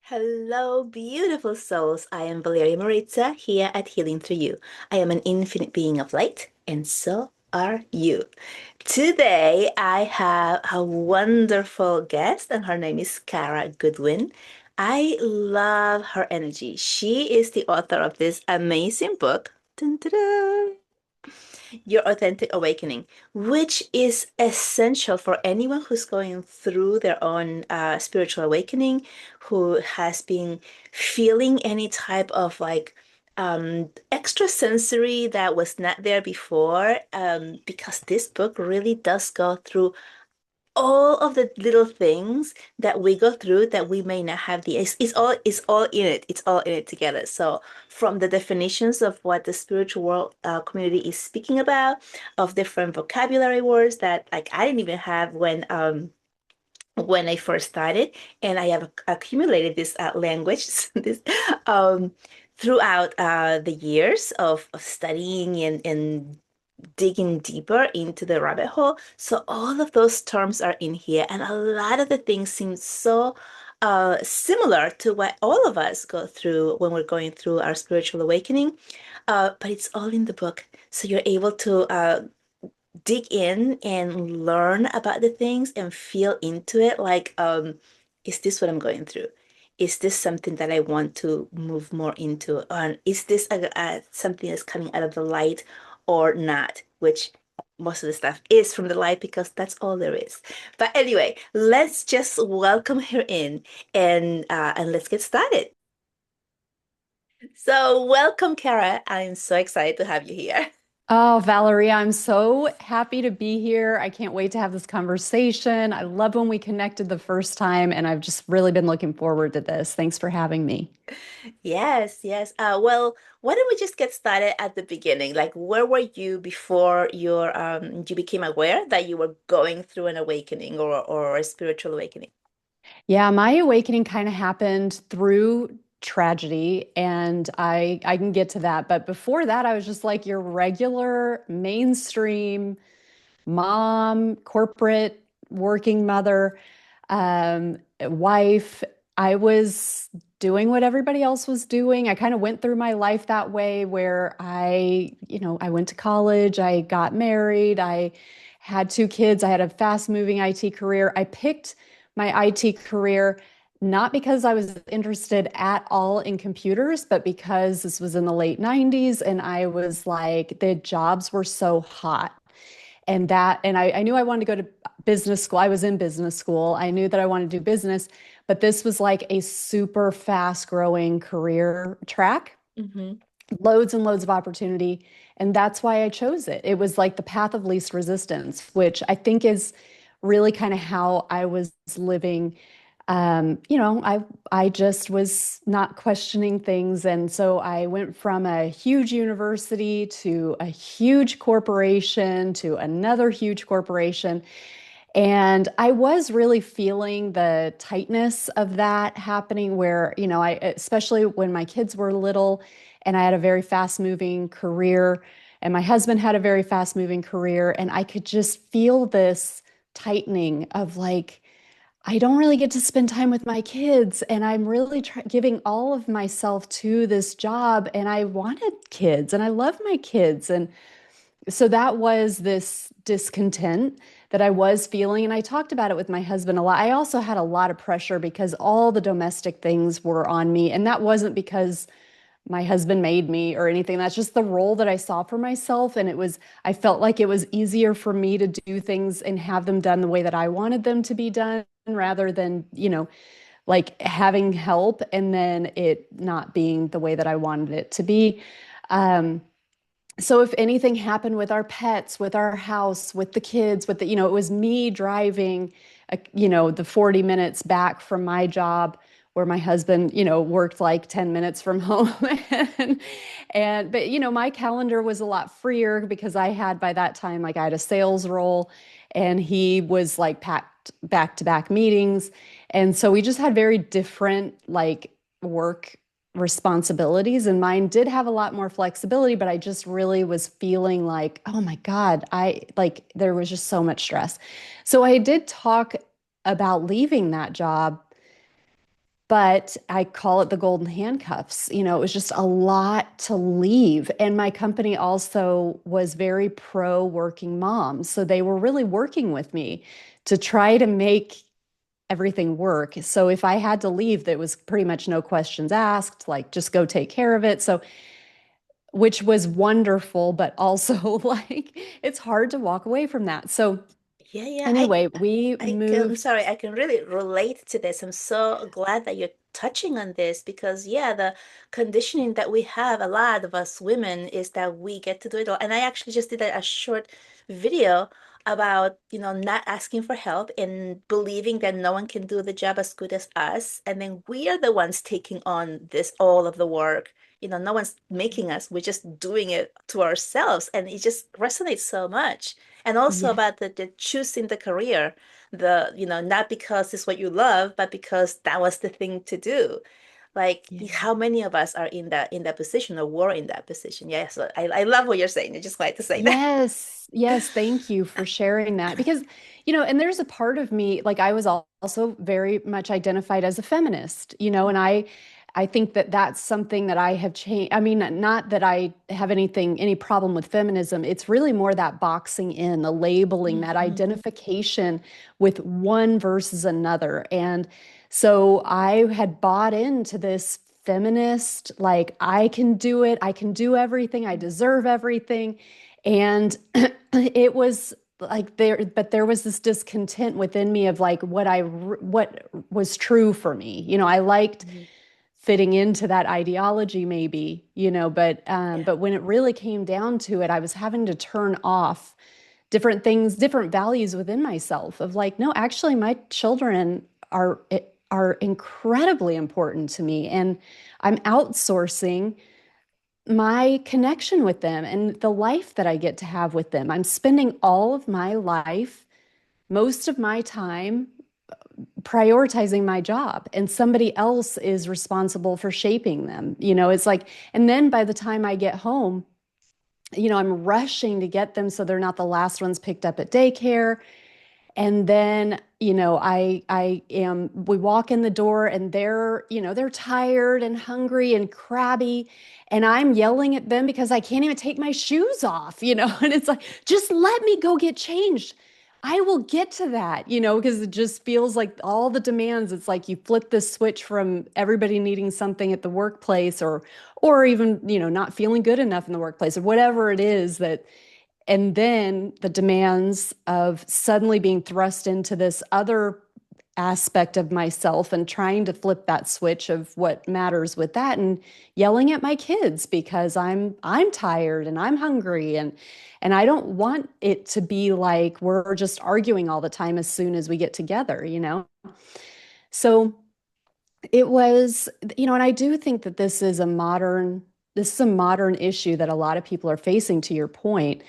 Hello, beautiful souls. I am Valeria Maritza here at Healing Through You. I am an infinite being of light, and so are you. Today, I have a wonderful guest, and her name is Kara Goodwin. I love her energy. She is the author of this amazing book. Dun, dun, dun. Your Authentic Awakening, which is essential for anyone who's going through their own spiritual awakening, who has been feeling any type of extra sensory that was not there before, because this book really does go through all of the little things that we go through that we may not have it's all in it, it's all in it together. So from the definitions of what the spiritual world community is speaking about, of different vocabulary words that like I didn't even have when I first started, and I have accumulated this language this um throughout the years of studying and digging deeper into the rabbit hole. So all of those terms are in here, and a lot of the things seem so similar to what all of us go through when we're going through our spiritual awakening. But it's all in the book, so you're able to dig in and learn about the things and feel into it. Like, is this what I'm going through? Is this something that I want to move more into? Is this something that's coming out of the light or not? Which most of the stuff is from the light because that's all there is. But anyway, let's just welcome her in and let's get started. So, welcome, Kara. I'm so excited to have you here. Oh, Valerie, I'm so happy to be here. I can't wait to have this conversation. I love when we connected the first time, and I've just really been looking forward to this. Thanks for having me. Yes, yes. Well, why don't we just get started at the beginning? Like, where were you before you became aware that you were going through an awakening or a spiritual awakening? Yeah, my awakening kind of happened through tragedy, and I can get to that. But before that, I was just like your regular mainstream mom, corporate working mother, wife. I was doing what everybody else was doing. I kind of went through my life that way where I went to college, I got married, I had two kids, I had a fast-moving IT career. I picked my IT career not because I was interested at all in computers, but because this was in the late 90s and I was like, the jobs were so hot and I knew I wanted to go to business school. I was in business school. I knew that I wanted to do business, but this was like a super fast growing career track, Mm-hmm. loads and loads of opportunity. And that's why I chose it. It was like the path of least resistance, which I think is really kind of how I was living. I just was not questioning things, and so I went from a huge university to a huge corporation to another huge corporation, and I was really feeling the tightness of that happening where, especially when my kids were little and I had a very fast moving career and my husband had a very fast moving career, and I could just feel this tightening of like, I don't really get to spend time with my kids, and I'm really giving all of myself to this job. And I wanted kids, and I love my kids. And so that was this discontent that I was feeling. And I talked about it with my husband a lot. I also had a lot of pressure because all the domestic things were on me. And that wasn't because my husband made me or anything. That's just the role that I saw for myself. And I felt like it was easier for me to do things and have them done the way that I wanted them to be done rather than, like having help and then it not being the way that I wanted it to be. Um, so if anything happened with our pets, with our house, with the kids, it was me driving, the 40 minutes back from my job where my husband, worked like 10 minutes from home. and, but, my calendar was a lot freer because I had by that time, like I had a sales role and he was like packed back to back meetings. And so we just had very different like work responsibilities, and mine did have a lot more flexibility, but I just really was feeling like, oh my God, I like there was just so much stress. So I did talk about leaving that job but I call it the golden handcuffs. It was just a lot to leave. And my company also was very pro working mom. So they were really working with me to try to make everything work. So if I had to leave, there was pretty much no questions asked, like just go take care of it. So, which was wonderful, but also like it's hard to walk away from that. So, Yeah, yeah. anyway, we I'm moved. sorry, I can really relate to this. I'm so glad that you're touching on this because, yeah, the conditioning that we have, a lot of us women, is that we get to do it all. And I actually just did a short video about, not asking for help and believing that no one can do the job as good as us. And then we are the ones taking on all of the work. No one's making us, we're just doing it to ourselves. And it just resonates so much. And also Yeah, about the choosing the career, not because it's what you love, but because that was the thing to do. Like yeah. how many of us are in that position or were in that position? Yeah, so I love what you're saying. I just wanted to say that. Yes, yes, thank you for sharing that because, and there's a part of me, like I was also very much identified as a feminist, and I think that that's something that I have changed. I mean, not that I have any problem with feminism. It's really more that boxing in, the labeling, that Mhm. identification with one versus another. And so I had bought into this feminist, like I can do it, I can do everything, I deserve everything. And it was like but there was this discontent within me of like what was true for me. I liked Mhm. fitting into that ideology maybe, Yeah. but when it really came down to it, I was having to turn off different things, different values within myself of like, no, actually my children are are incredibly important to me, and I'm outsourcing my connection with them and the life that I get to have with them. I'm spending all of my life, most of my time prioritizing my job, and somebody else is responsible for shaping them. It's like, and then by the time I get home, I'm rushing to get them so they're not the last ones picked up at daycare. And then, we walk in the door and they're tired and hungry and crabby. And I'm yelling at them because I can't even take my shoes off, and it's like, just let me go get changed. I will get to that, because it just feels like all the demands. It's like you flip this switch from everybody needing something at the workplace, or even, not feeling good enough in the workplace, or whatever it is that, and then the demands of suddenly being thrust into this other aspect of myself and trying to flip that switch of what matters with that, and yelling at my kids because I'm tired and I'm hungry, and I don't want it to be like we're just arguing all the time as soon as we get together. So it was, and I do think that this is a modern issue that a lot of people are facing, to your point.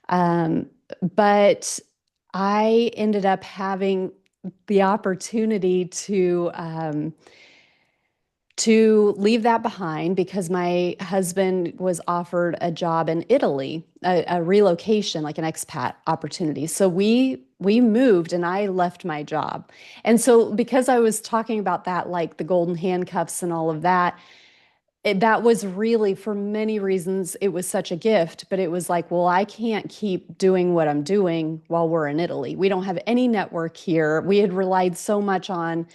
um, but I ended up having the opportunity to leave that behind because my husband was offered a job in Italy, a relocation, like an expat opportunity. So we moved and I left my job. And so because I was talking about that, like the golden handcuffs and all of that, that was really, for many reasons, it was such a gift, but it was like, well, I can't keep doing what I'm doing while we're in Italy. We don't have any network here. We had relied so much on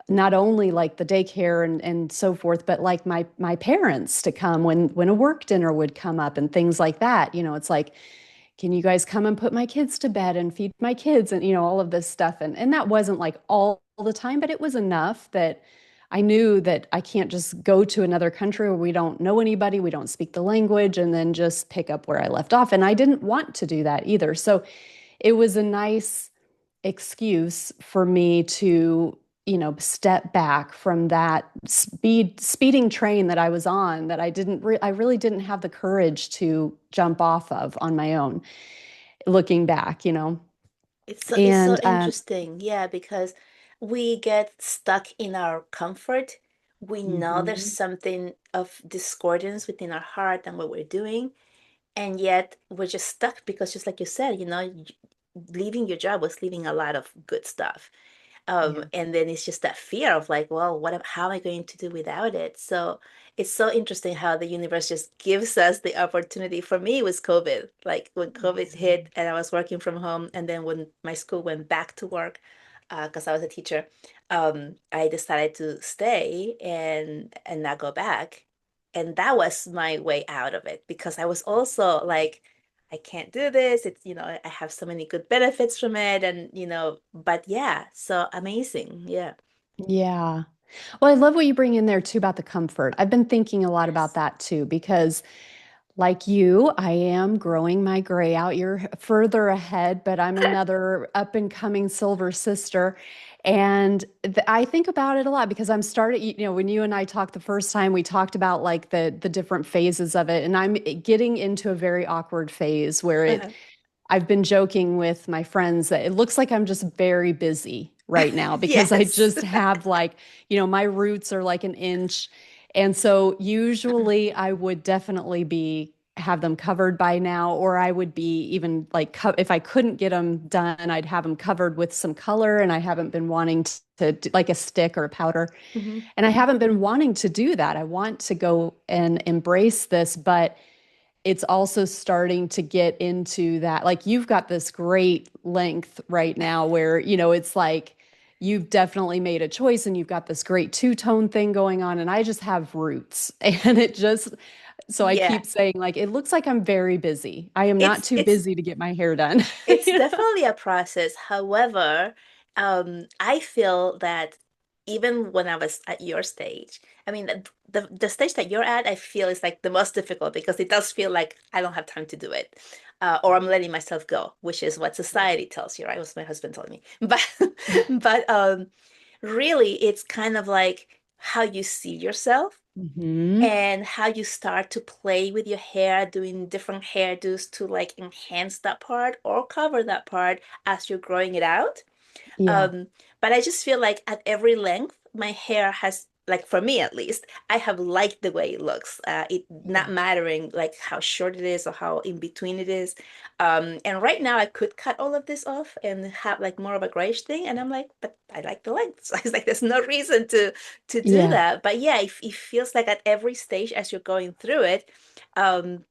not only like the daycare and so forth, but like my parents to come when a work dinner would come up and things like that. It's like, can you guys come and put my kids to bed and feed my kids, and all of this stuff. And that wasn't like all the time, but it was enough that I knew that I can't just go to another country where we don't know anybody, we don't speak the language, and then just pick up where I left off. And I didn't want to do that either. So it was a nice excuse for me to, step back from that speeding train that I was on, that I really didn't have the courage to jump off of on my own, looking back. It's so And interesting, yeah, because we get stuck in our comfort. We know there's mhm. something of discordance within our heart and what we're doing, and yet we're just stuck because, just like you said, leaving your job was leaving a lot of good stuff. Yeah. And then it's just that fear of like, well, how am I going to do without it? So it's so interesting how the universe just gives us the opportunity. For me, it was COVID. Like when COVID hit and I was working from home, and then when my school went back to work, because I was a teacher, I decided to stay and not go back. And that was my way out of it because I was also like, I can't do this. It's, I have so many good benefits from it. And, but yeah, so amazing. Yeah. Yeah. Well, I love what you bring in there too about the comfort. I've been thinking a lot about Yes. that too, because like you, I am growing my gray out. You're further ahead, but I'm another up and coming silver sister. And I think about it a lot because I'm starting, when you and I talked the first time, we talked about like the different phases of it. And I'm getting into a very awkward phase where Uh-huh. I've been joking with my friends that it looks like I'm just very busy right now because I Yes. just have like, my roots are like an inch. And so usually I would definitely be have them covered by now, or I would be even like if I couldn't get them done, I'd have them covered with some color. And I haven't been wanting to do, like a stick or a powder. Hmm. And I haven't been wanting to do that. I want to go and embrace this, but it's also starting to get into that. Like you've got this great length right now where, it's like you've definitely made a choice and you've got this great two-tone thing going on. And I just have roots. And so I Yeah. keep saying, like, it looks like I'm very busy. I am not It's too it's busy to get my hair done. It's definitely a process. However, I feel that even when I was at your stage, I mean, the stage that you're at, I feel is like the most difficult because it does feel like I don't have time to do it, or I'm letting myself go, which is what society tells you, right? Was my husband telling me, but but really, it's kind of like how you see yourself Hmm. and how you start to play with your hair, doing different hairdos to like enhance that part or cover that part as you're growing it out. Yeah. Um, but I just feel like at every length, my hair has, like for me at least, I have liked the way it looks. It not Yeah. mattering like how short it is or how in between it is. And right now I could cut all of this off and have like more of a grayish thing. And I'm like, but I like the length. So it's like there's no reason to do Yeah. that. But yeah, it feels like at every stage as you're going through it, um,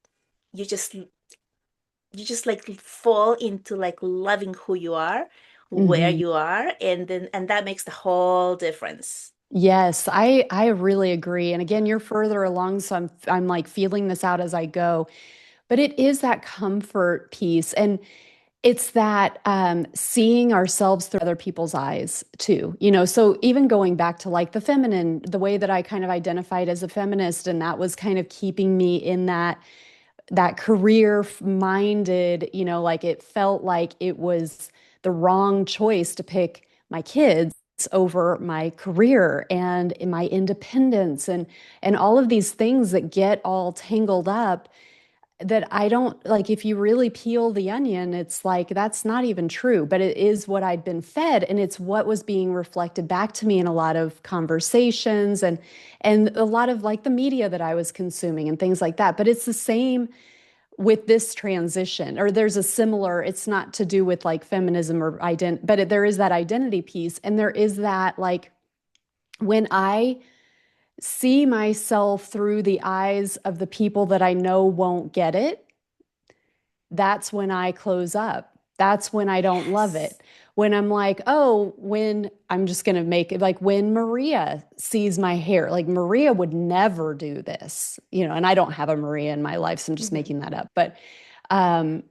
you just you just like fall into like loving who you are, where Hmm. you are, and that makes the whole difference. Yes, I really agree. And again, you're further along, so I'm like feeling this out as I go. But it is that comfort piece, and it's that seeing ourselves through other people's eyes too. So even going back to like the feminine, the way that I kind of identified as a feminist, and that was kind of keeping me in that career minded. Like it felt like it was the wrong choice to pick my kids over my career and in my independence and all of these things that get all tangled up that I don't like. If you really peel the onion, it's like that's not even true, but it is what I'd been fed, and it's what was being reflected back to me in a lot of conversations and a lot of like the media that I was consuming and things like that. But it's the same with this transition, or there's a similar, it's not to do with like feminism or but there is that identity piece, and there is that like when I see myself through the eyes of the people that I know won't get it, that's when I close up. That's when I don't love Yes. it. When I'm like, oh, when I'm just going to make it like when Maria sees my hair, like Maria would never do this, and I don't have a Maria in my life, so I'm just Hmm. making that up. But um,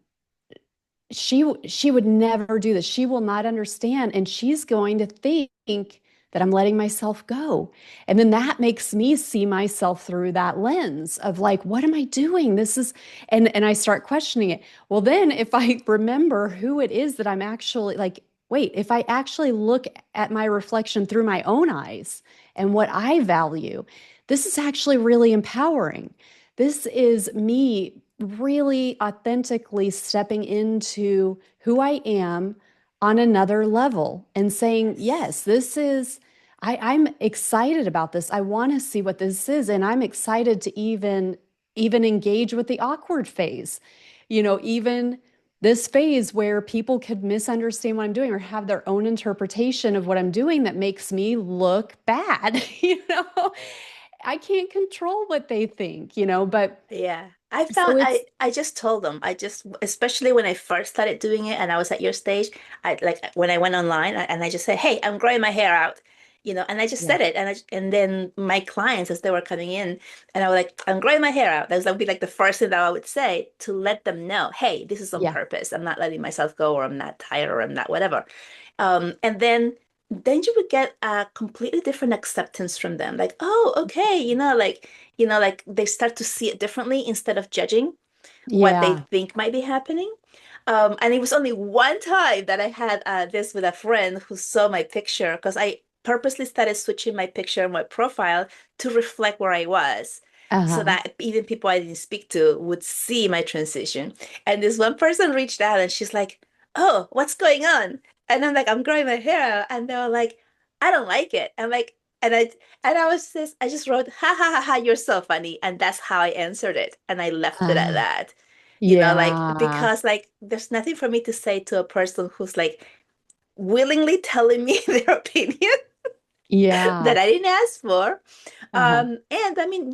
she would never do this. She will not understand, and she's going to think that I'm letting myself go. And then that makes me see myself through that lens of like, what am I doing? This is and I start questioning it. Well, then if I remember who it is that I'm actually like, wait, if I actually look at my reflection through my own eyes and what I value, this is actually really empowering. This is me really authentically stepping into who I am on another level and saying, Yes. yes, I'm excited about this. I want to see what this is. And I'm excited to even engage with the awkward phase. Even this phase where people could misunderstand what I'm doing or have their own interpretation of what I'm doing that makes me look bad. I can't control what they think, but Yeah. I so found it's, I just told them. I just especially when I first started doing it and I was at your stage, I like when I went online and I just said, "Hey, I'm growing my hair out." And I just yeah, said it and then my clients as they were coming in and I was like, "I'm growing my hair out." That would be like the first thing that I would say to let them know, "Hey, this is on yeah, purpose. I'm not letting myself go or I'm not tired or I'm not whatever." And then you would get a completely different acceptance from them. Like, "Oh, okay, like they start to see it differently instead of judging what they yeah, think might be happening. And it was only one time that I had this with a friend who saw my picture because I purposely started switching my picture and my profile to reflect where I was. So uh-huh, that even people I didn't speak to would see my transition. And this one person reached out and she's like, "Oh, what's going on?" And I'm like, "I'm growing my hair out." And they were like, "I don't like it." I'm like, I just wrote, "Ha ha ha ha, you're so funny." And that's how I answered it. And I left it at uh, that. Like yeah, because like there's nothing for me to say to a person who's like willingly telling me their opinion yeah, that I didn't ask for. uh-huh, And I mean,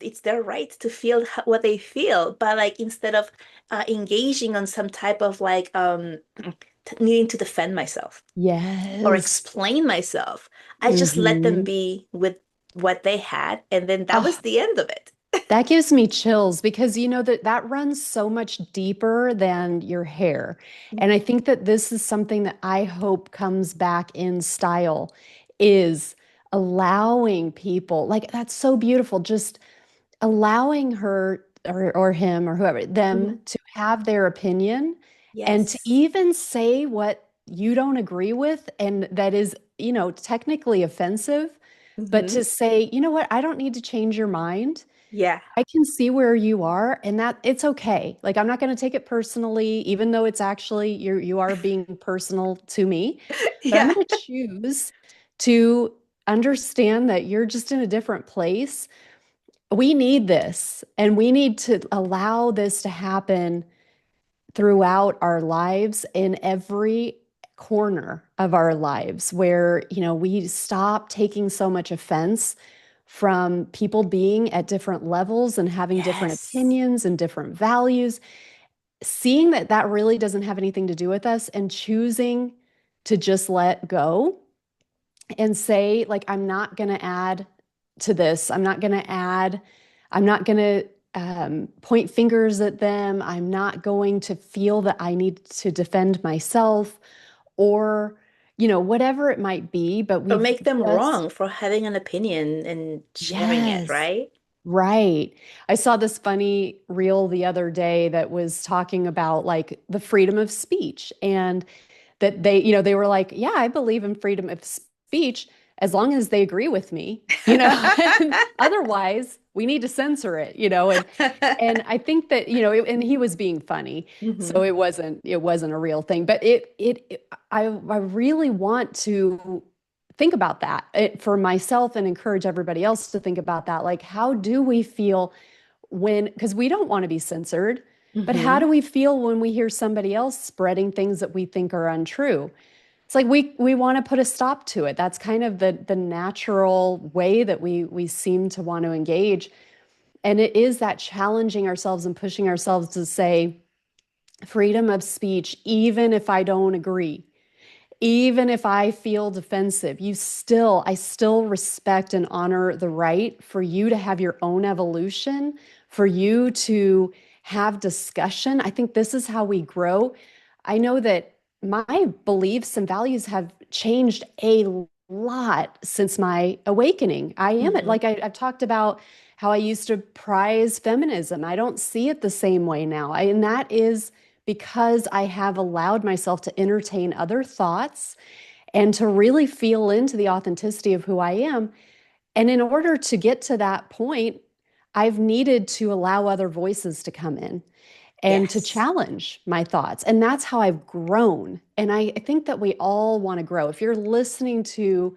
it's their right to feel what they feel, but like instead of engaging on some type of like needing to defend myself or yes, explain myself, I just let them mm-hmm. be with what they had, and then that was the end of it. That gives me chills because that runs so much deeper than your hair. And I think that this is something that I hope comes back in style is allowing people, like that's so beautiful, just allowing her or him or whoever, them Mhm. to have their opinion and to Yes. even say what you don't agree with and that is, technically offensive, but Hmm. to say, you know what, I don't need to change your mind. Yeah. I can see where you are and that it's okay. Like I'm not going to take it personally, even though it's actually you are being personal to me, but I'm Yeah. going to choose to understand that you're just in a different place. We need this and we need to allow this to happen throughout our lives in every corner of our lives where, we stop taking so much offense from people being at different levels and having different Yes. opinions and different values, seeing that that really doesn't have anything to do with us and choosing to just let go and say, like, I'm not going to add to this. I'm not going to point fingers at them. I'm not going to feel that I need to defend myself or, whatever it might be. But Or we've make them just, wrong for having an opinion and sharing it, yes. right? Right. I saw this funny reel the other day that was talking about like the freedom of speech and that they were like, yeah, I believe in freedom of speech as long as they agree with me, and otherwise we need to censor it, and I think that, and he was being funny, so Hmm. it wasn't a real thing, but I really want to think about that for myself and encourage everybody else to think about that. Like, how do we feel because we don't want to be censored, but how Hmm. do we feel when we hear somebody else spreading things that we think are untrue? It's like we want to put a stop to it. That's kind of the natural way that we seem to want to engage. And it is that challenging ourselves and pushing ourselves to say freedom of speech, even if I don't agree, even if I feel defensive, I still respect and honor the right for you to have your own evolution, for you to have discussion. I think this is how we grow. I know that my beliefs and values have changed a lot since my awakening. Hmm. Like I've talked about how I used to prize feminism. I don't see it the same way now. And that is because I have allowed myself to entertain other thoughts and to really feel into the authenticity of who I am. And in order to get to that point, I've needed to allow other voices to come in and to Yes. challenge my thoughts. And that's how I've grown. And I think that we all want to grow. If you're listening to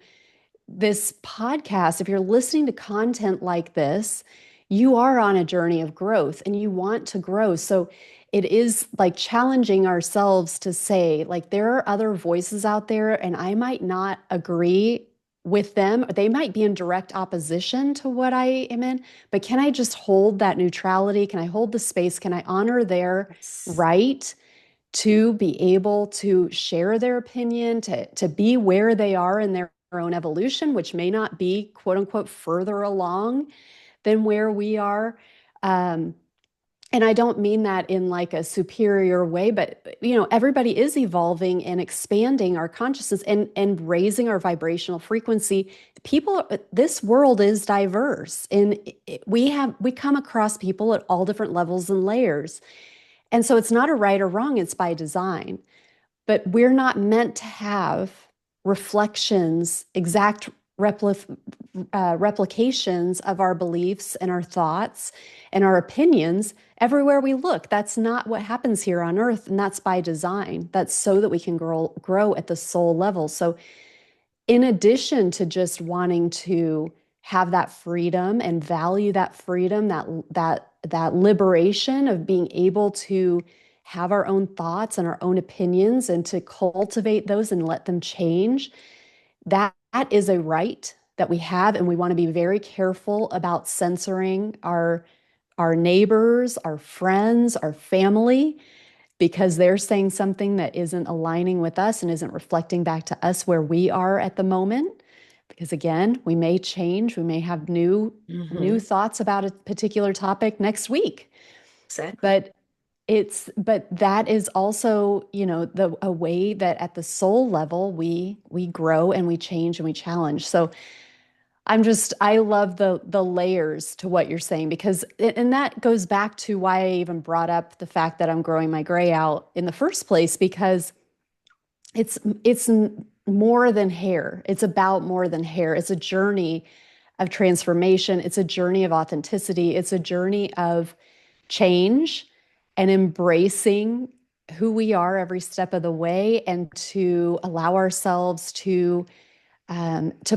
this podcast, if you're listening to content like this, you are on a journey of growth and you want to grow. So it is like challenging ourselves to say, like, there are other voices out there, and I might not agree with them. They might be in direct opposition to what I am in, but can I just hold that neutrality? Can I hold the space? Can I honor their Yes. right to be able to share their opinion, to be where they are in their own evolution, which may not be quote unquote further along than where we are? Um, and I don't mean that in like a superior way, but everybody is evolving and expanding our consciousness and raising our vibrational frequency. People, this world is diverse, and we come across people at all different levels and layers. And so it's not a right or wrong, it's by design. But we're not meant to have reflections, exact replications of our beliefs and our thoughts and our opinions everywhere we look. That's not what happens here on earth, and that's by design. That's so that we can grow at the soul level. So in addition to just wanting to have that freedom and value that freedom, that liberation of being able to have our own thoughts and our own opinions and to cultivate those and let them change, that is a right that we have, and we want to be very careful about censoring our neighbors, our friends, our family, because they're saying something that isn't aligning with us and isn't reflecting back to us where we are at the moment. Because again, we may change, we may have new Hmm. thoughts about a particular topic next week. Exactly. But but that is also, the a way that at the soul level we grow and we change and we challenge. So I love the layers to what you're saying, because and that goes back to why I even brought up the fact that I'm growing my gray out in the first place, because it's more than hair. It's about more than hair. It's a journey of transformation. It's a journey of authenticity. It's a journey of change and embracing who we are every step of the way, and to allow ourselves to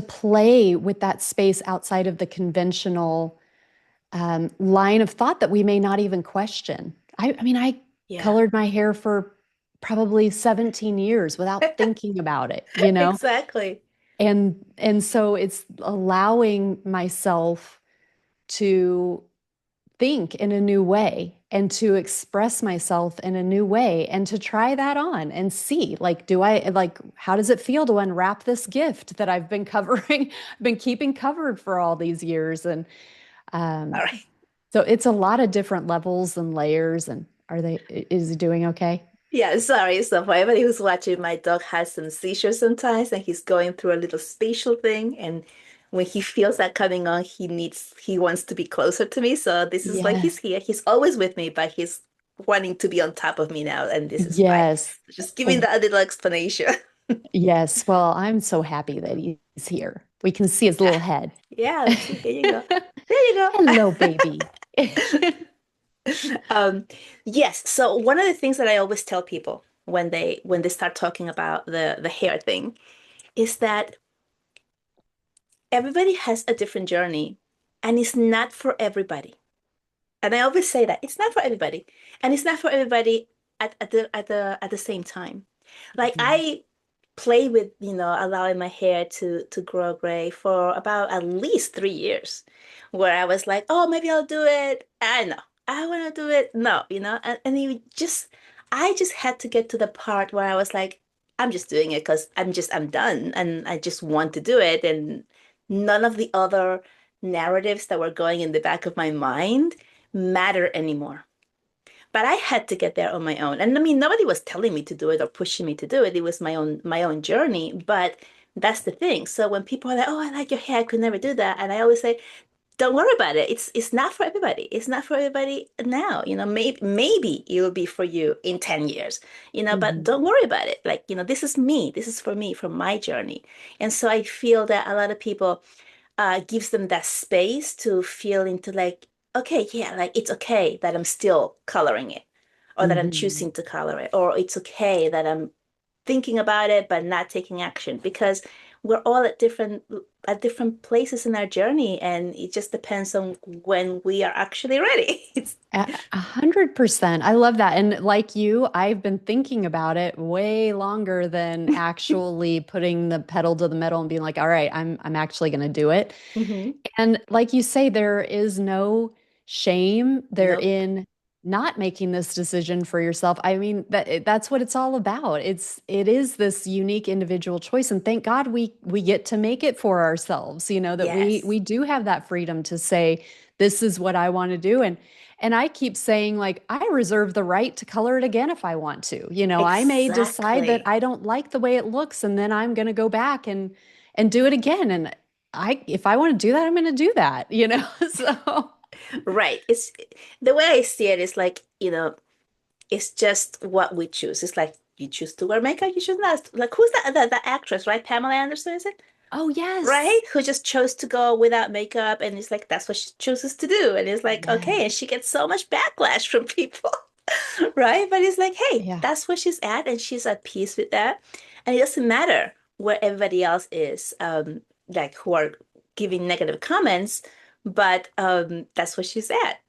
play with that space outside of the conventional line of thought that we may not even question. I mean, I Yeah. colored my hair for probably 17 years without thinking about it. Exactly. And so it's allowing myself to think in a new way and to express myself in a new way and to try that on and see, like, how does it feel to unwrap this gift that I've been covering, been keeping covered for all these years? And All um, right. so it's a lot of different levels and layers. And is he doing okay? Yeah, sorry. So for everybody who's watching, my dog has some seizures sometimes, and he's going through a little spatial thing. And when he feels that coming on, he wants to be closer to me. So this is like he's Yes. here. He's always with me, but he's wanting to be on top of me now, and this is why. Yes. Just giving Oh, that little explanation. yes. Well, I'm so happy that he's here. We can see his little head. Yeah, see, there you go. There you Hello, baby. go. Yes. So one of the things that I always tell people when they start talking about the hair thing is that everybody has a different journey, and it's not for everybody. And I always say that it's not for everybody, and it's not for everybody at the same time. Like Mhm. I play with, allowing my hair to grow gray for about at least 3 years, where I was like, oh, maybe I'll do it. I know I want to do it. No, and I just had to get to the part where I was like, I'm just doing it because I'm done, and I just want to do it, and none of the other narratives that were going in the back of my mind matter anymore. But I had to get there on my own. And I mean, nobody was telling me to do it or pushing me to do it. It was my own journey. But that's the thing. So when people are like, "Oh, I like your hair. I could never do that." And I always say, "Don't worry about it. It's not for everybody. It's not for everybody now. Maybe it will be for you in 10 years. But Mhm. don't worry about it. Like, this is me. This is for me, for my journey." And so I feel that a lot of people gives them that space to feel into like, okay, yeah, like it's okay that I'm still coloring it, or that I'm Mhm. choosing to color it, or it's okay that I'm thinking about it but not taking action. Because we're all at different places in our journey, and it just depends on when we are actually ready. It's 100%. I love that. And like you, I've been thinking about it way longer than actually putting the pedal to the metal and being like, all right, I'm actually going to do it. hmm And like you say, there is no shame there Nope. in not making this decision for yourself. I mean, that's what it's all about. It is this unique individual choice. And thank God we get to make it for ourselves, that we Yes. we do have that freedom to say, this is what I want to do. And I keep saying, like, I reserve the right to color it again if I want to. I may decide that Exactly. I don't like the way it looks, and then I'm going to go back and do it again. And if I want to do that, I'm going to do that. So Right. It's the way I see it is like, it's just what we choose. It's like you choose to wear makeup, you choose not. Like who's that actress, right? Pamela Anderson, is it? oh Right? yes. Who just chose to go without makeup, and it's like that's what she chooses to do. And it's like, okay, and Yes. she gets so much backlash from people, right? But it's like, hey, Yeah. that's where she's at, and she's at peace with that. And it doesn't matter where everybody else is, like who are giving negative comments, but that's where she's at.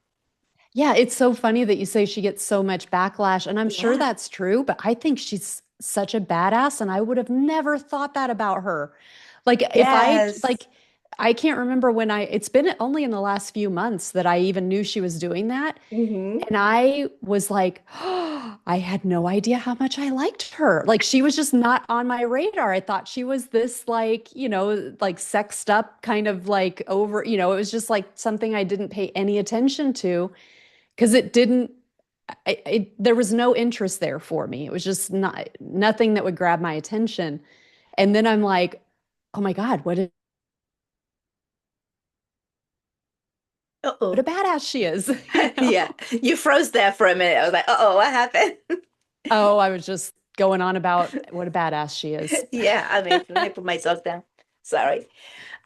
Yeah, it's so funny that you say she gets so much backlash, and I'm sure Yeah. that's true, but I think she's such a badass, and I would have never thought that about her. Like, if I, Yes. like, I can't remember it's been only in the last few months that I even knew she was doing that. hmm And I was like, oh, I had no idea how much I liked her. Like, she was just not on my radar. I thought she was this, like, like sexed up kind of like it was just like something I didn't pay any attention to because it didn't, there was no interest there for me. It was just nothing that would grab my attention. And then I'm like, oh my God, what a Uh-oh. badass she is. Yeah. You froze there for a minute. I was like, uh-oh, what happened? Oh, I was just going on about what a badass she is. Yeah, amazing. Let me put my dog down. Sorry.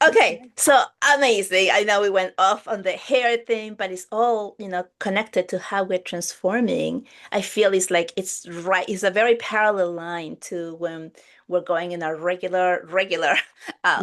Okay, so amazing. I know we went off on the hair thing, but it's all, connected to how we're transforming. I feel it's like it's right, it's a very parallel line to when we're going in our regular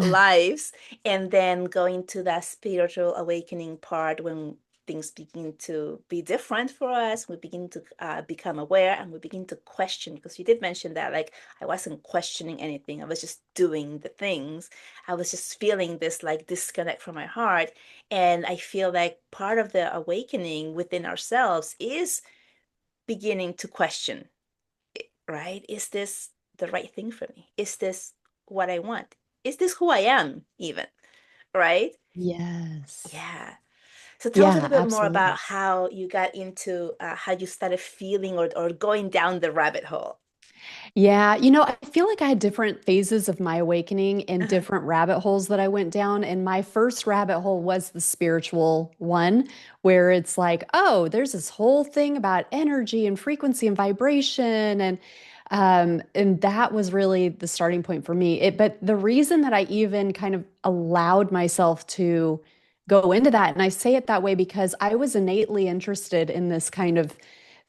lives, and then going to that spiritual awakening part when things begin to be different for us. We begin to become aware, and we begin to question, because you did mention that, like, I wasn't questioning anything. I was just doing the things. I was just feeling this like disconnect from my heart. And I feel like part of the awakening within ourselves is beginning to question, right? Is this the right thing for me? Is this what I want? Is this who I am, even? Right? Yes. Yeah. So tell us a Yeah, little bit more about absolutely. how you got into how you started feeling, or going down the rabbit hole. Yeah, I feel like I had different phases of my awakening and Uh-huh. different rabbit holes that I went down. And my first rabbit hole was the spiritual one, where it's like, oh, there's this whole thing about energy and frequency and vibration. And that was really the starting point for me. But the reason that I even kind of allowed myself to go into that, and I say it that way because I was innately interested in this kind of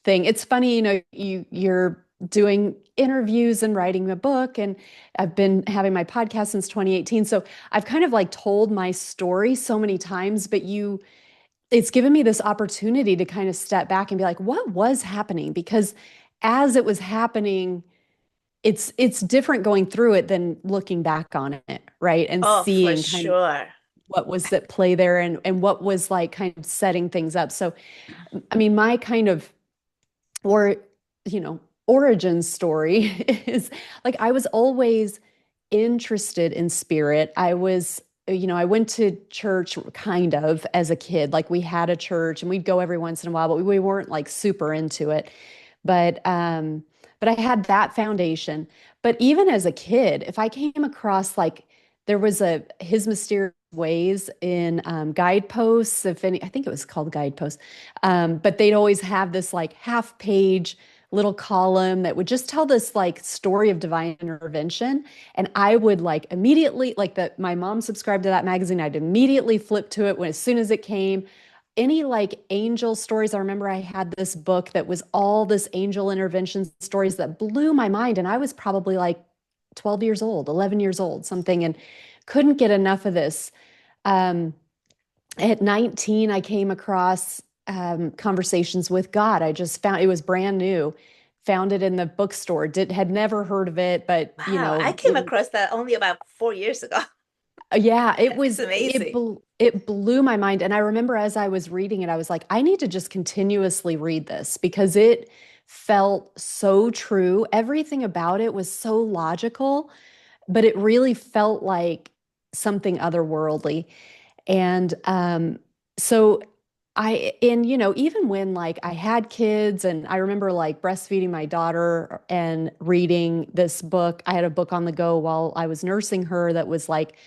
thing. It's funny, you're doing interviews and writing a book, and I've been having my podcast since 2018. So I've kind of like told my story so many times, but it's given me this opportunity to kind of step back and be like, what was happening? Because as it was happening, it's different going through it than looking back on it, right? And Oh, for seeing kind of sure. what was at play there and what was like kind of setting things up. So, I mean, my kind of or you know origin story is like I was always interested in spirit. I went to church kind of as a kid. Like we had a church and we'd go every once in a while, but we weren't like super into it. But um but I had that foundation. But even as a kid, if I came across like there was a his mysterious ways in guideposts, if any, I think it was called guideposts, but they'd always have this like half page little column that would just tell this like story of divine intervention. And I would like immediately, like that, my mom subscribed to that magazine. I'd immediately flip to it as soon as it came. Any like angel stories. I remember I had this book that was all this angel intervention stories that blew my mind. And I was probably like 12 years old, 11 years old, something, and couldn't get enough of this. Um, at 19, I came across Conversations with God. I just found it was brand new, found it in the bookstore, had never heard of it, but Wow, I came across that only about 4 years ago. yeah, It's amazing. it blew my mind. And I remember as I was reading it, I was like, I need to just continuously read this because it felt so true. Everything about it was so logical, but it really felt like something otherworldly. And so even when like I had kids and I remember like breastfeeding my daughter and reading this book, I had a book on the go while I was nursing her that was like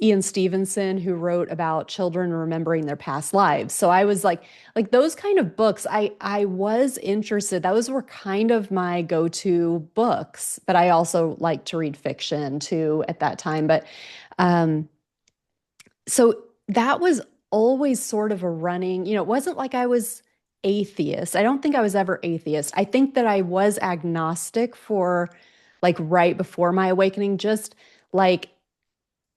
Ian Stevenson, who wrote about children remembering their past lives. So I was like those kind of books, I was interested. Those were kind of my go-to books, but I also like to read fiction too at that time. But um, so that was always sort of a running, it wasn't like I was atheist. I don't think I was ever atheist. I think that I was agnostic for like right before my awakening, just like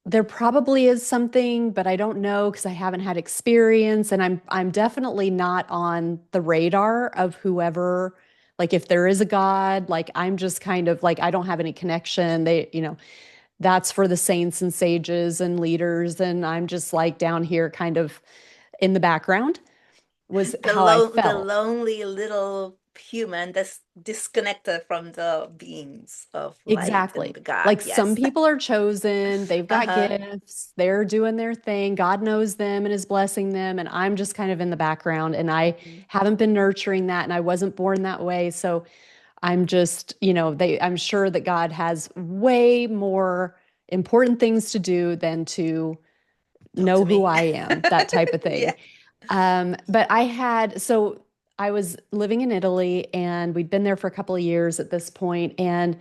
there probably is something, but I don't know because I haven't had experience and I'm definitely not on the radar of whoever, like if there is a God, like I'm just kind of like I don't have any connection. That's for the saints and sages and leaders and I'm just like down here kind of in the background was how I The felt. lonely little human that's disconnected from the beings of light and Exactly. the God. Like some Yes. people are chosen, they've got Uh-huh. gifts, they're doing their thing, God knows them and is blessing them, and I'm just kind of in the background and I Mhm. haven't been nurturing that and I wasn't born that way. So I'm just, I'm sure that God has way more important things to do than to Talk to know who me. I am, that type of Yeah. thing. But so I was living in Italy and we'd been there for a couple of years at this point, and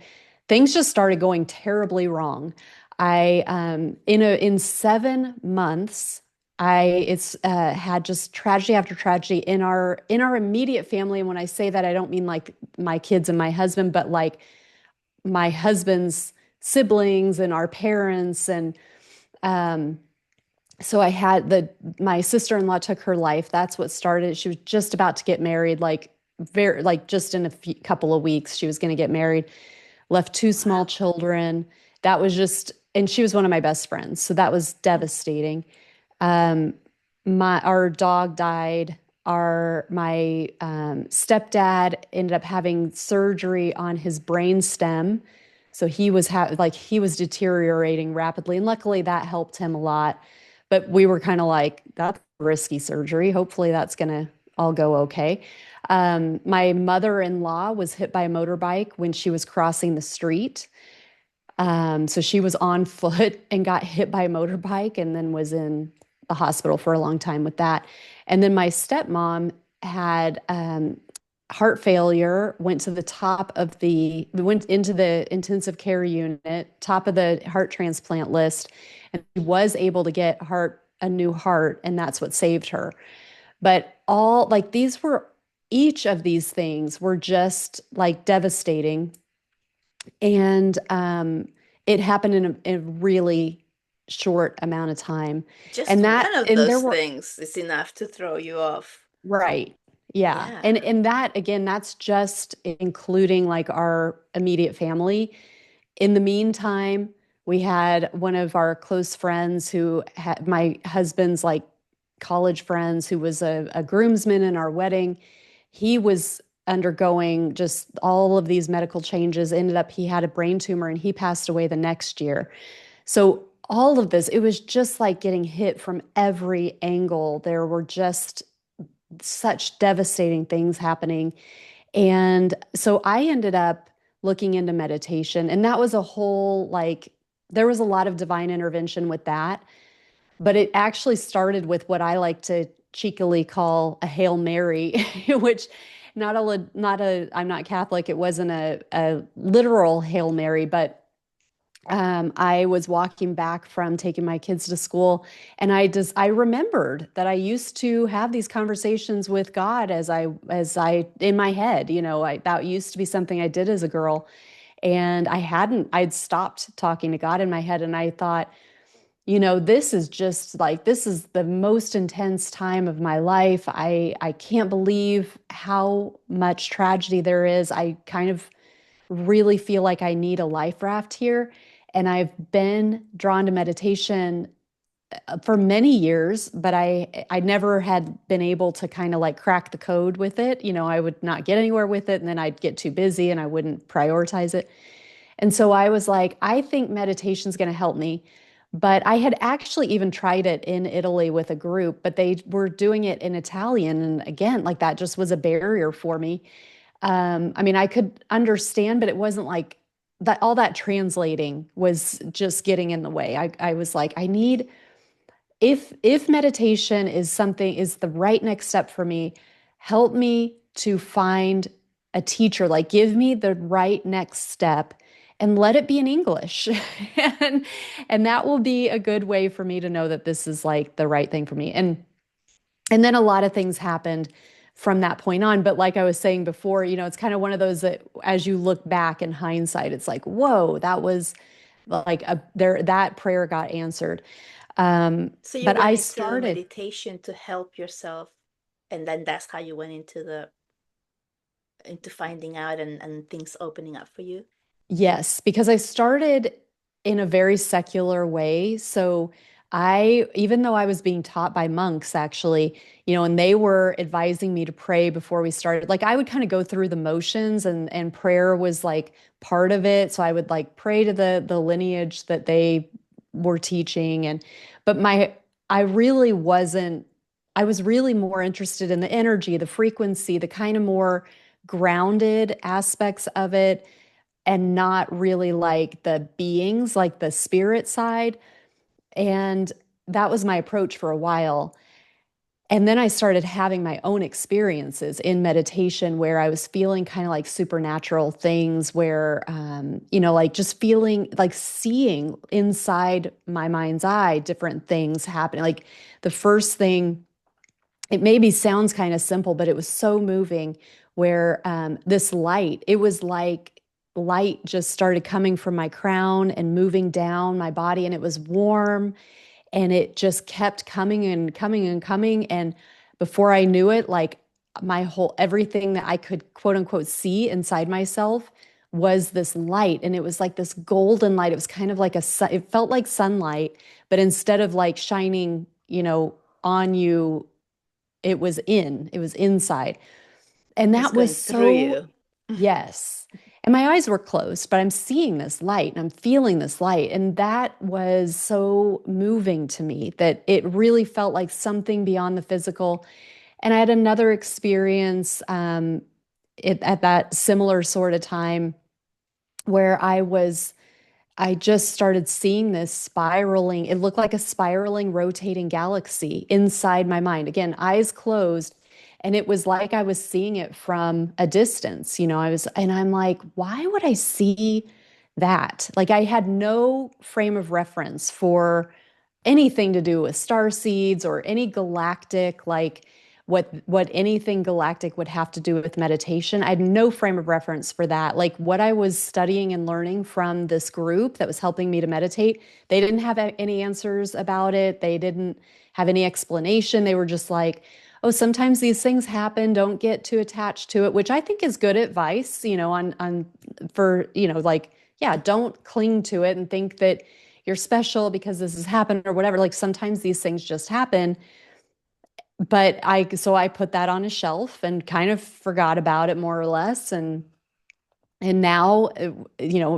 things just started going terribly wrong. In 7 months, it's had just tragedy after tragedy in our immediate family. And when I say that, I don't mean like my kids and my husband, but like my husband's siblings and our parents and um, so I had my sister-in-law took her life. That's what started. She was just about to get married, like very like just in a couple of weeks, she was going to get married. Left two small Wow. children. That was just, and she was one of my best friends, so that was devastating. Um, our dog died. My stepdad ended up having surgery on his brain stem, so he was deteriorating rapidly, and luckily that helped him a lot. But we were kind of like, that's risky surgery. Hopefully that's gonna all go okay. My mother-in-law was hit by a motorbike when she was crossing the street. So she was on foot and got hit by a motorbike and then was in the hospital for a long time with that. And then my stepmom had heart failure, went into the intensive care unit, top of the heart transplant list, and was able to get a new heart, and that's what saved her. But each of these things were just like devastating and it happened in a really short amount of time. Just one of And there those were, things is enough to throw you off. right. Yeah. Yeah. And that, again, that's just including like our immediate family. In the meantime, we had one of our close friends who had my husband's like college friends who was a groomsman in our wedding. He was undergoing just all of these medical changes. Ended up, he had a brain tumor and he passed away the next year. So, all of this, it was just like getting hit from every angle. There were just such devastating things happening. And so I ended up looking into meditation, and that was a whole like, there was a lot of divine intervention with that. But it actually started with what I like to cheekily call a Hail Mary, which I'm not Catholic. It wasn't a literal Hail Mary, but I was walking back from taking my kids to school, and I remembered that I used to have these conversations with God as I in my head. That used to be something I did as a girl, And I'd stopped talking to God in my head. And I thought, this is just like, this is the most intense time of my life. I can't believe how much tragedy there is. I kind of really feel like I need a life raft here. And I've been drawn to meditation for many years, but I never had been able to kind of like crack the code with it. I would not get anywhere with it, and then I'd get too busy and I wouldn't prioritize it. And so I was like, I think meditation's going to help me. But I had actually even tried it in Italy with a group, but they were doing it in Italian. And again, like that just was a barrier for me. I mean, I could understand, but it wasn't like that, all that translating was just getting in the way. I was like, I need, if meditation is the right next step for me, help me to find a teacher, like give me the right next step and let it be in English. and and that will be a good way for me to know that this is like the right thing for me. And then a lot of things happened from that point on. But like I was saying before, it's kind of one of those that as you look back in hindsight, it's like, whoa, that was like that prayer got answered. So you But went I into started, meditation to help yourself, and then that's how you went into finding out and things opening up for you. yes, because I started in a very secular way. So even though I was being taught by monks actually, and they were advising me to pray before we started, like I would kind of go through the motions and prayer was like part of it. So I would like pray to the lineage that they were teaching. But I really wasn't, I was really more interested in the energy, the frequency, the kind of more grounded aspects of it, and not really like the beings, like the spirit side. And that was my approach for a while. And then I started having my own experiences in meditation where I was feeling kind of like supernatural things, where, like just feeling like seeing inside my mind's eye different things happening. Like the first thing, it maybe sounds kind of simple, but it was so moving where this light, it was like light just started coming from my crown and moving down my body, and it was warm and it just kept coming and coming and coming. And before I knew it, like everything that I could quote unquote see inside myself was this light. And it was like this golden light. It was kind of like it felt like sunlight, but instead of like shining, on you, it was inside. And It's that was going through so, you. yes. And my eyes were closed, but I'm seeing this light and I'm feeling this light. And that was so moving to me that it really felt like something beyond the physical. And I had another experience at that similar sort of time where I just started seeing this spiraling. It looked like a spiraling, rotating galaxy inside my mind. Again, eyes closed. And it was like I was seeing it from a distance. And I'm like, why would I see that? Like I had no frame of reference for anything to do with star seeds or any galactic, like what anything galactic would have to do with meditation. I had no frame of reference for that. Like what I was studying and learning from this group that was helping me to meditate, they didn't have any answers about it. They didn't have any explanation. They were just like, oh, sometimes these things happen. Don't get too attached to it, which I think is good advice, on for, like, yeah, don't cling to it and think that you're special because this has happened or whatever. Like sometimes these things just happen. But so I put that on a shelf and kind of forgot about it more or less. And now,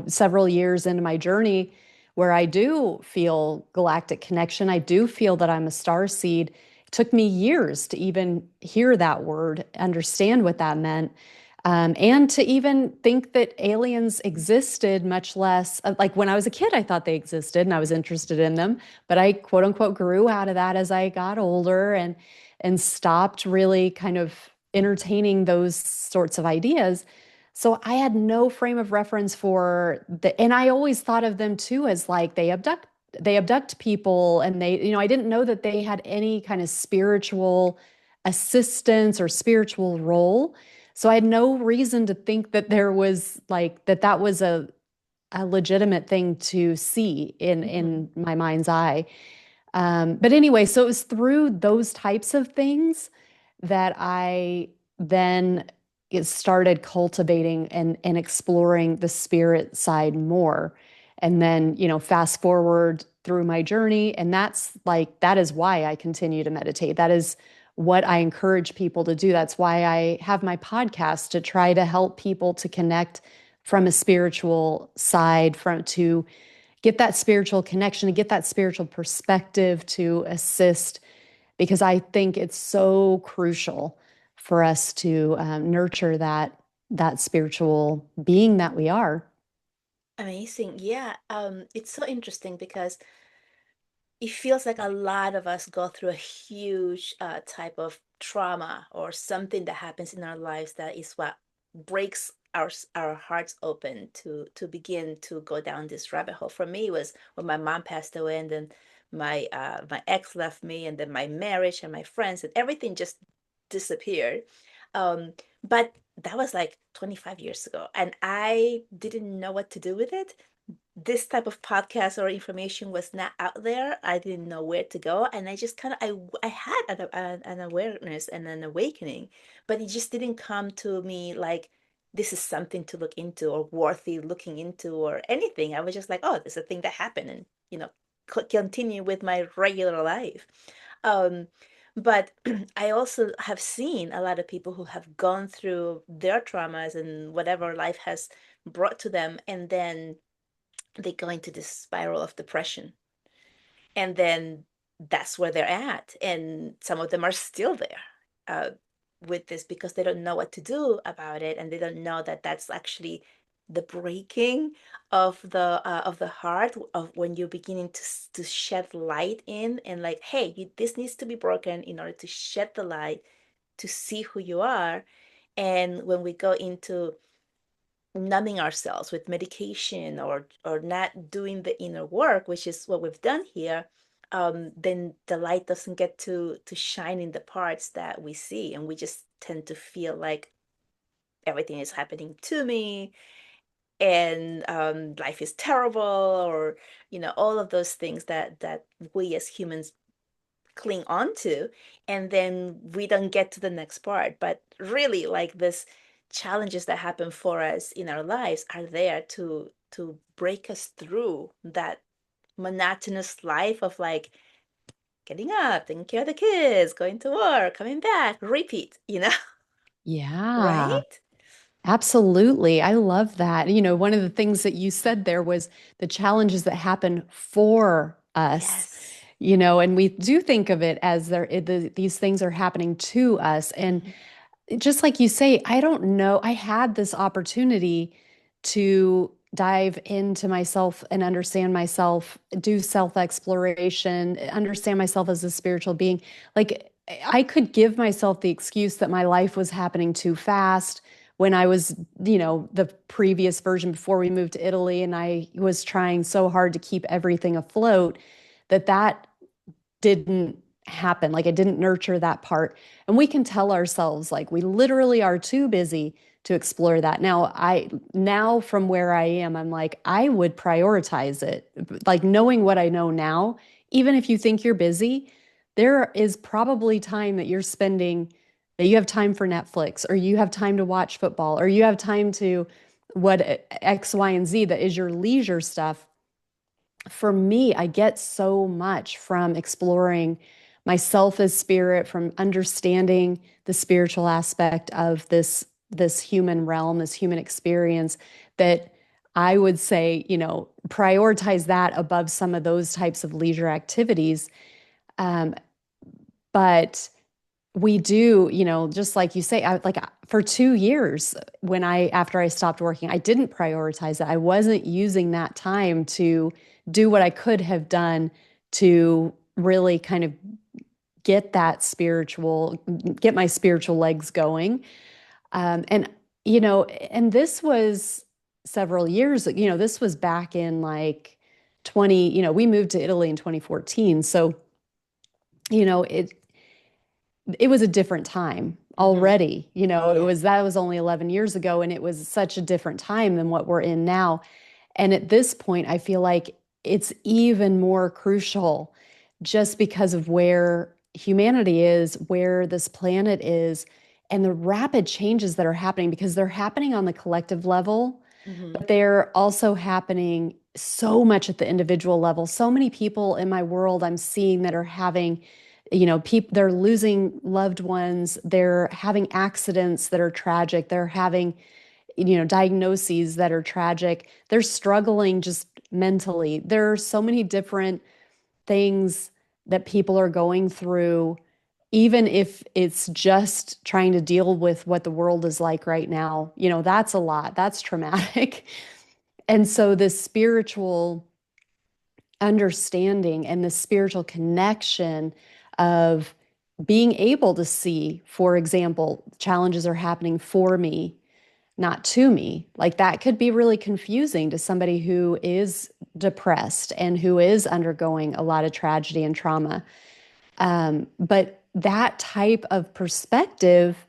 several years into my journey where I do feel galactic connection, I do feel that I'm a star seed. It took me years to even hear that word, understand what that meant, and to even think that aliens existed, much less like when I was a kid, I thought they existed and I was interested in them. But I quote unquote grew out of that as I got older and stopped really kind of entertaining those sorts of ideas. So I had no frame of reference for and I always thought of them too as like they abduct people, and I didn't know that they had any kind of spiritual assistance or spiritual role. So I had no reason to think that there was like that was a legitimate thing to see Hmm. in my mind's eye. But anyway, so it was through those types of things that I then it started cultivating and exploring the spirit side more. And then, fast forward through my journey, and that is why I continue to meditate. That is what I encourage people to do. That's why I have my podcast to try to help people to connect from a spiritual side, from to get that spiritual connection, to get that spiritual perspective to assist, because I think it's so crucial for us to nurture that spiritual being that we are. Amazing. Yeah. It's so interesting because it feels like a lot of us go through a huge type of trauma or something that happens in our lives that is what breaks our hearts open to begin to go down this rabbit hole. For me, it was when my mom passed away, and then my ex left me, and then my marriage and my friends and everything just disappeared. Um, but that was like 25 years ago, and I didn't know what to do with it. This type of podcast or information was not out there. I didn't know where to go, and I just kind of I had an awareness and an awakening, but it just didn't come to me like this is something to look into or worthy looking into or anything. I was just like, oh, there's a thing that happened, and continue with my regular life. Um, but I also have seen a lot of people who have gone through their traumas and whatever life has brought to them, and then they go into this spiral of depression. And then that's where they're at. And some of them are still there uh, with this because they don't know what to do about it. And they don't know that that's actually the breaking of the heart of when you're beginning to shed light in and like, hey, this needs to be broken in order to shed the light to see who you are. And when we go into numbing ourselves with medication or not doing the inner work, which is what we've done here, then the light doesn't get to shine in the parts that we see, and we just tend to feel like everything is happening to me, and life is terrible, or all of those things that we as humans cling on to, and then we don't get to the next part. But really, like this challenges that happen for us in our lives are there to break us through that monotonous life of like getting up, taking care of the kids, going to work, coming back, repeat, Yeah. right? Absolutely. I love that. One of the things that you said there was the challenges that happen for us, Yes. and we do think of it as these things are happening to us. And Mhm. just like you say, I don't know. I had this opportunity to dive into myself and understand myself, do self exploration, understand myself as a spiritual being. Like, I could give myself the excuse that my life was happening too fast when I was, the previous version before we moved to Italy, and I was trying so hard to keep everything afloat that didn't happen. Like, I didn't nurture that part. And we can tell ourselves, like, we literally are too busy to explore that. Now from where I am, I'm like, I would prioritize it. Like, knowing what I know now, even if you think you're busy, there is probably time that you're spending, that you have time for Netflix, or you have time to watch football, or you have time to what X, Y, and Z that is your leisure stuff. For me, I get so much from exploring myself as spirit, from understanding the spiritual aspect of this human realm, this human experience, that I would say, prioritize that above some of those types of leisure activities. Um, but we do, just like you say, for 2 years, after I stopped working, I didn't prioritize it. I wasn't using that time to do what I could have done to really kind of get my spiritual legs going. And this was several years, this was back in like we moved to Italy in 2014. So, you know, it, it was a different time Hmm. already. Yeah. That was only 11 years ago, and it was such a different time than what we're in now. And at this point, I feel like it's even more crucial just because of where humanity is, where this planet is, and the rapid changes that are happening because they're happening on the collective level, Hmm. but they're also happening so much at the individual level. So many people in my world I'm seeing that are having, people, they're losing loved ones, they're having accidents that are tragic, they're having diagnoses that are tragic. They're struggling just mentally. There are so many different things that people are going through, even if it's just trying to deal with what the world is like right now. That's a lot. That's traumatic. And so this spiritual understanding and the spiritual connection of being able to see, for example, challenges are happening for me, not to me. Like that could be really confusing to somebody who is depressed and who is undergoing a lot of tragedy and trauma. But that type of perspective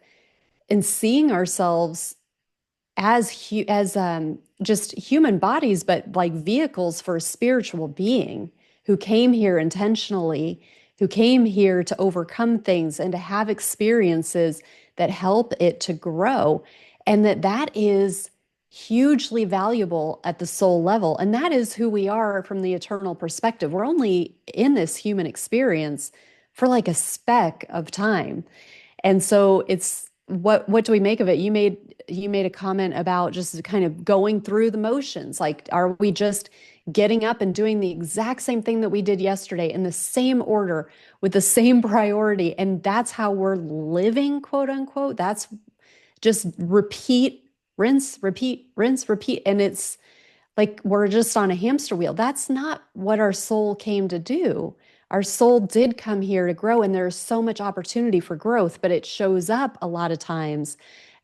and seeing ourselves as just human bodies, but like vehicles for a spiritual being who came here intentionally, who came here to overcome things and to have experiences that help it to grow, and that is hugely valuable at the soul level. And that is who we are from the eternal perspective. We're only in this human experience for like a speck of time. And so it's what do we make of it? You made a comment about just kind of going through the motions. Like, are we just getting up and doing the exact same thing that we did yesterday in the same order with the same priority? And that's how we're living, quote unquote. That's just repeat, rinse, repeat, rinse, repeat. And it's like we're just on a hamster wheel. That's not what our soul came to do. Our soul did come here to grow, and there's so much opportunity for growth, but it shows up a lot of times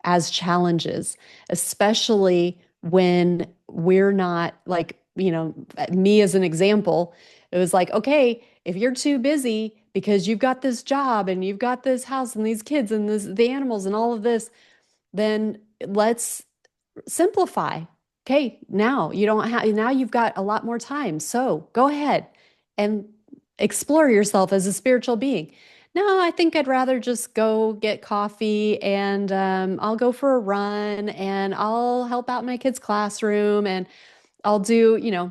as challenges, especially when we're not like, me as an example. It was like, okay, if you're too busy because you've got this job and you've got this house and these kids and the animals and all of this, then let's simplify. Okay, now you've got a lot more time. So go ahead and explore yourself as a spiritual being. No, I think I'd rather just go get coffee and I'll go for a run and I'll help out my kids' classroom and I'll do,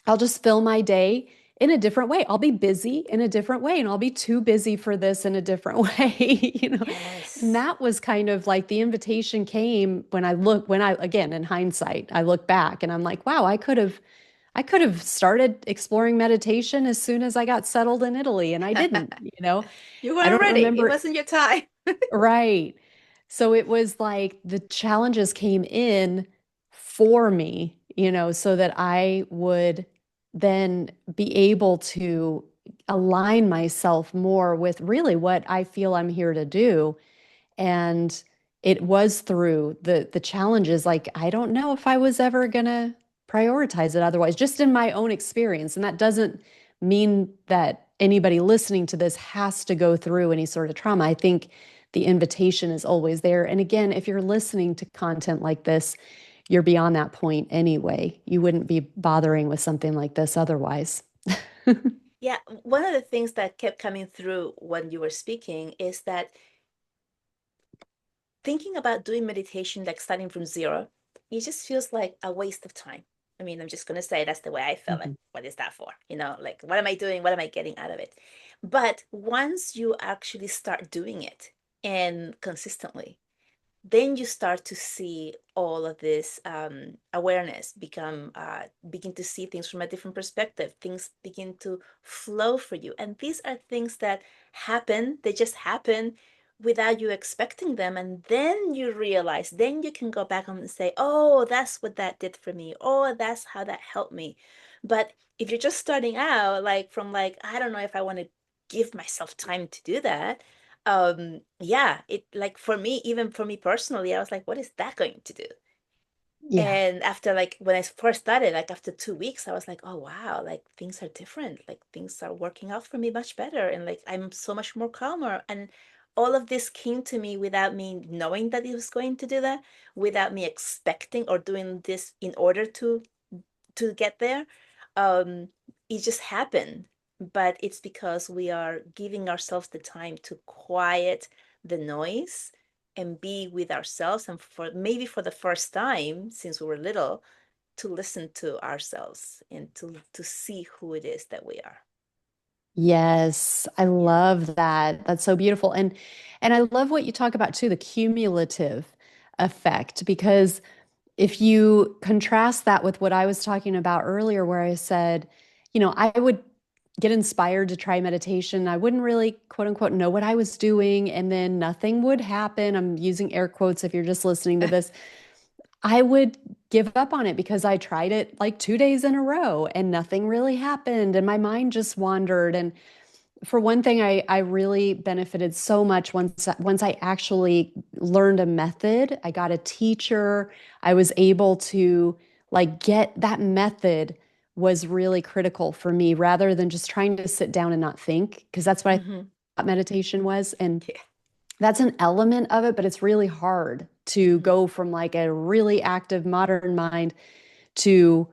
I'll just fill my day in a different way. I'll be busy in a different way and I'll be too busy for this in a different way. And Yes. that was kind of like the invitation came again, in hindsight, I look back and I'm like, wow, I could have started exploring meditation as soon as I got settled in Italy and I didn't. You I weren't don't ready. It remember. wasn't your time. Right. So it was like the challenges came in for me, so that I would then be able to align myself more with really what I feel I'm here to do. And it was through the challenges. Like, I don't know if I was ever gonna prioritize it otherwise, just in my own experience. And that doesn't mean that anybody listening to this has to go through any sort of trauma. I think the invitation is always there. And again, if you're listening to content like this, you're beyond that point anyway. You wouldn't be bothering with something like this otherwise. Yeah, one of the things that kept coming through when you were speaking is that thinking about doing meditation, like starting from zero, it just feels like a waste of time. I mean, I'm just going to say that's the way I feel. Like, Mhm. what is that for? Like, what am I doing? What am I getting out of it? But once you actually start doing it and consistently, then you start to see all of this awareness begin to see things from a different perspective. Things begin to flow for you, and these are things that happen. They just happen without you expecting them, and then you realize, then you can go back and say, oh, that's what that did for me. Oh, that's how that helped me. But if you're just starting out, like from like, I don't know if I want to give myself time to do that. Yeah, it, like, for me, even for me personally, I was like, what is that going to do? Yeah. And after, like, when I first started, like after 2 weeks, I was like, oh wow, like things are different, like things are working out for me much better, and like I'm so much more calmer. And all of this came to me without me knowing that it was going to do that, without me expecting or doing this in order to to get there. Um, it just happened, but it's because we are giving ourselves the time to quiet the noise and be with ourselves, and for maybe for the first time since we were little, to listen to ourselves and to see who it is that we are. Yes, I Yeah. love that. That's so beautiful. And I love what you talk about too, the cumulative effect, because if you contrast that with what I was talking about earlier, where I said, I would get inspired to try meditation. I wouldn't really, quote unquote, know what I was doing, and then nothing would happen. I'm using air quotes if you're just listening to this. I would give up on it because I tried it like 2 days in a row and nothing really happened. And my mind just wandered. And for one thing, I really benefited so much once I actually learned a method. I got a teacher. I was able to like get that method was really critical for me rather than just trying to sit down and not think, because that's what I Hmm. thought meditation was. And Yeah. that's an element of it, but it's really hard to Hmm. go from like a really active modern mind to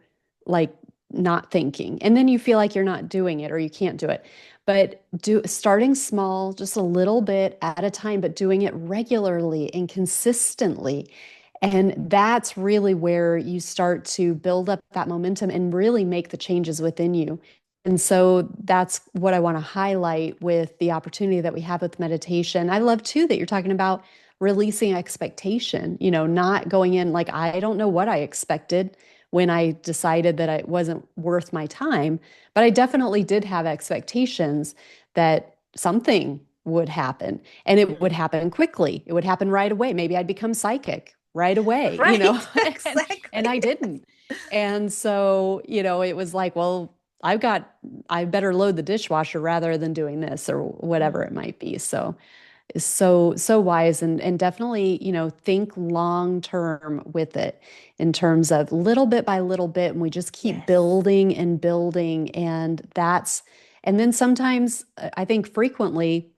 like not thinking. And then you feel like you're not doing it or you can't do it. But starting small, just a little bit at a time, but doing it regularly and consistently. And that's really where you start to build up that momentum and really make the changes within you. And so that's what I want to highlight with the opportunity that we have with meditation. I love too that you're talking about releasing expectation, not going in like, I don't know what I expected when I decided that it wasn't worth my time. But I definitely did have expectations that something would happen and it would Hmm. happen quickly. It would happen right away. Maybe I'd become psychic right away, Right. and I Exactly. didn't. And so, it was like, well, I better load the dishwasher rather than doing this or whatever it Mm. might be. So is so wise, and definitely, think long term with it in terms of little bit by little bit, and we just keep Yes. building and building, and then sometimes I think frequently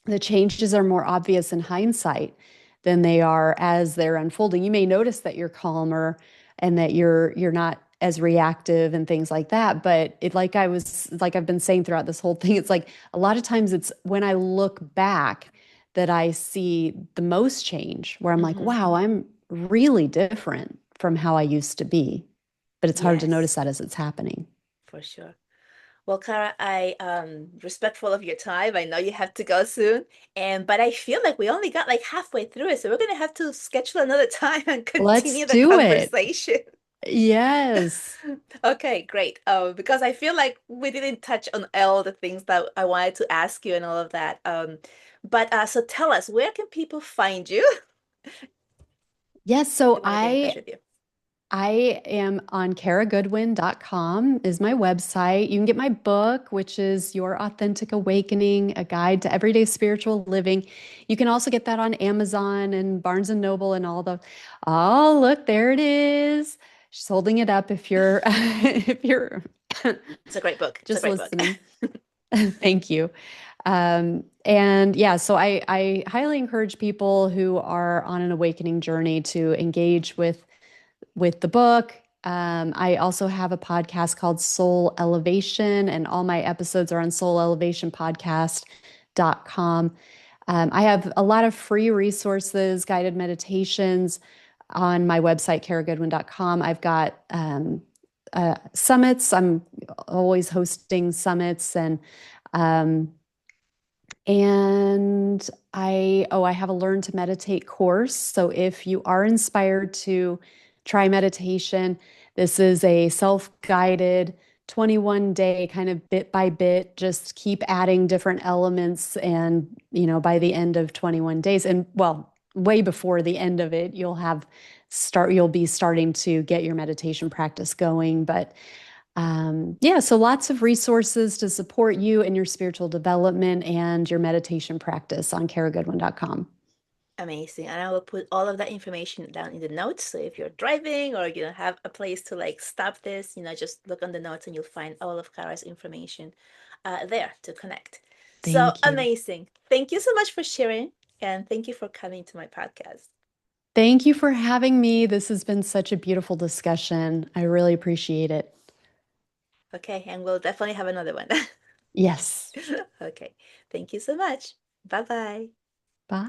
the changes are more obvious in hindsight than they are as they're unfolding. You may notice that you're calmer and that you're not as reactive and things like that, but like I've been saying throughout this whole thing, it's like a lot of times it's when I look back that I see the most change, where I'm like, Hmm. wow, I'm really different from how I used to be. But it's hard to notice Yes, that as it's happening. for sure. Well, Clara, I respectful of your time. I know you have to go soon, and but I feel like we only got like halfway through it, so we're gonna have to schedule another time and Let's continue the do it. conversation. Yes. Okay, great. Because I feel like we didn't touch on all the things that I wanted to ask you and all of that. But so tell us, where can people find you Yes, if they so want to get in touch I with you? I am on karagoodwin.com is my website. You can get my book, which is Your Authentic Awakening, a guide to everyday spiritual living. You can also get that on Amazon and Barnes and Noble and all the. Oh, look, there it is. She's holding it up if you're if you're It's a great book. It's a just great book. listening. Thank you. And yeah, so I highly encourage people who are on an awakening journey to engage with the book. I also have a podcast called Soul Elevation, and all my episodes are on soulelevationpodcast.com. I have a lot of free resources, guided meditations on my website, karagoodwin.com. I've got summits. I'm always hosting summits, um, and I have a Learn to Meditate course. So if you are inspired to try meditation, this is a self-guided 21-day kind of bit by bit, just keep adding different elements. And, by the end of 21 days, and well, way before the end of it, you'll be starting to get your meditation practice going. But yeah, so lots of resources to support you in your spiritual development and your meditation practice on karagoodwin.com. Amazing. And I will put all of that information down in the notes. So if you're driving or you have a place to like stop this, just look on the notes and you'll find all of Kara's information there to connect. So Thank you. amazing. Thank you so much for sharing and thank you for coming to my podcast. Thank you for having me. This has been such a beautiful discussion. I really appreciate it. Okay, and we'll definitely have another one. Yes. Okay, thank you so much. Bye bye. Bye.